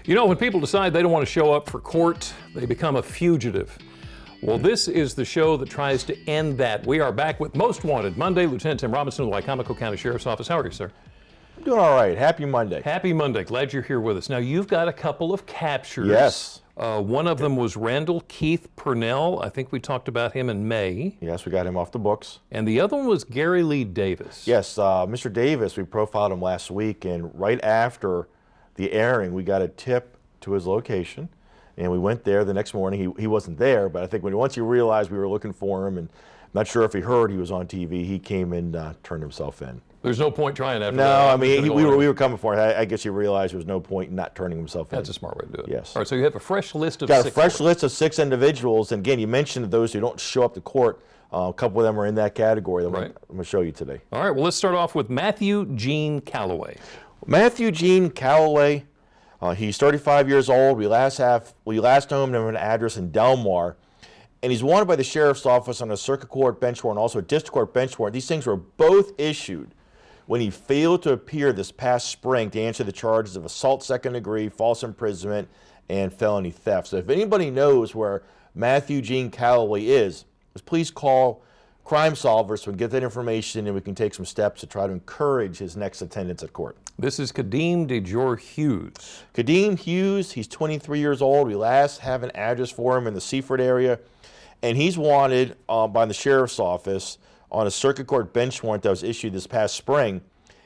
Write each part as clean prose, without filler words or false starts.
You know, when people decide they don't want to show up for court, they become a fugitive. Well, this is the show that tries to end that. We are back with Most Wanted Monday. Lieutenant Tim Robinson of the Wicomico County Sheriff's Office. How are you, sir? I'm doing all right. Happy Monday. Happy Monday. Glad you're here with us. Now, you've got a couple of captures. Yes. One of them was Randall Keith Purnell. I think we talked about him in May. Yes, we got him off the books. And the other one was Gary Lee Davis. Yes, Mr. Davis, we profiled him last week, and right after the airing, we got a tip to his location, and we went there the next morning. He wasn't there, but I think once he realized we were looking for him, and I'm not sure if he heard he was on TV, he came and turned himself in. There's no point trying after that. No, I mean, we were coming for it. I guess he realized there was no point in not turning himself in. That's a smart way to do it. Yes. All right, so you have a fresh list of got a fresh list of 6 individuals, and again, you mentioned those who don't show up to court. A couple of them are in that category that I'm going to show you today. All right, well, let's start off with Matthew Gene Calloway. Matthew Gene Calloway, he's 35 years old. We last know him at an address in Delmar, and he's wanted by the Sheriff's Office on a circuit court bench warrant, also a district court bench warrant. These things were both issued when he failed to appear this past spring to answer the charges of assault second degree, false imprisonment, and felony theft. So if anybody knows where Matthew Gene Calloway is, please call Crime Solvers so we can get that information and we can take some steps to try to encourage his next attendance at court. This is Kadeem DeJour Hughes. Kadeem Hughes, he's 23 years old. We last have an address for him in the Seaford area, and he's wanted by the Sheriff's Office on a circuit court bench warrant that was issued this past spring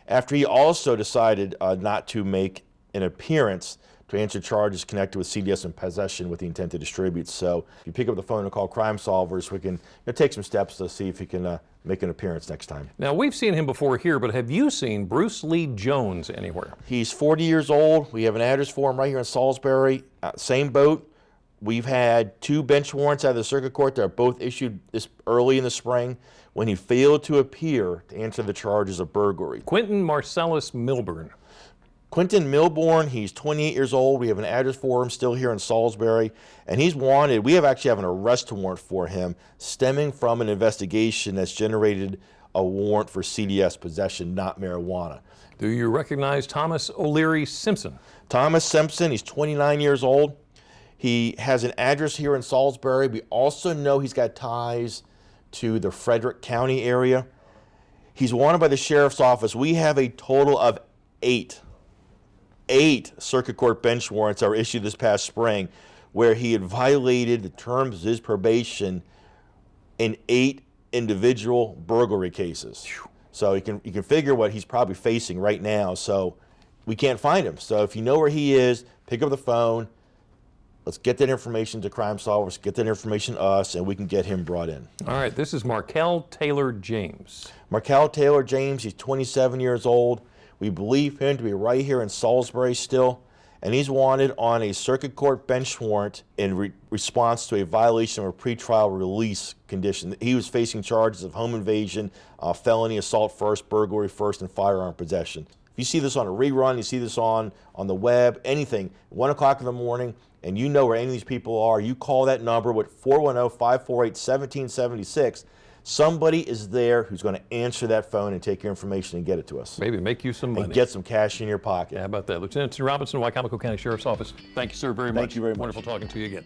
after he also decided not to make an appearance to answer charges connected with CDS and possession with the intent to distribute. So if you pick up the phone and call Crime Solvers, we can take some steps to see if he can make an appearance next time. Now, we've seen him before here, but have you seen Bruce Lee Jones anywhere? He's 40 years old. We have an address for him right here in Salisbury. Same boat. We've had 2 bench warrants out of the circuit court that are both issued this early in the spring when he failed to appear to answer the charges of burglary. Quentin Marcellus Milburn. Quentin Milburn, he's 28 years old. We have an address for him still here in Salisbury, and he's wanted. We actually have an arrest warrant for him stemming from an investigation that's generated a warrant for CDS possession, not marijuana. Do you recognize Thomas O'Leary Simpson? Thomas Simpson, he's 29 years old. He has an address here in Salisbury. We also know he's got ties to the Frederick County area. He's wanted by the Sheriff's Office. We have a total of 8 circuit court bench warrants that were issued this past spring where he had violated the terms of his probation in 8 individual burglary cases. So you can figure what he's probably facing right now. So we can't find him. So if you know where he is, pick up the phone. Let's get that information to Crime Solvers, get that information to us, and we can get him brought in. All right, this is Markel Taylor James. Markel Taylor James, he's 27 years old. We believe him to be right here in Salisbury still, and he's wanted on a circuit court bench warrant in response to a violation of a pretrial release condition. He was facing charges of home invasion, felony assault first, burglary first, and firearm possession. If you see this on a rerun, you see this on the web, anything, 1 o'clock in the morning, and you know where any of these people are, you call that number with 410-548-1776. Somebody is there who's going to answer that phone and take your information and get it to us. Maybe make you some money. And get some cash in your pocket. Yeah, how about that? Lieutenant Tim Robinson, Wicomico County Sheriff's Office. Thank you, sir, very much. Thank you very much. Wonderful talking to you again.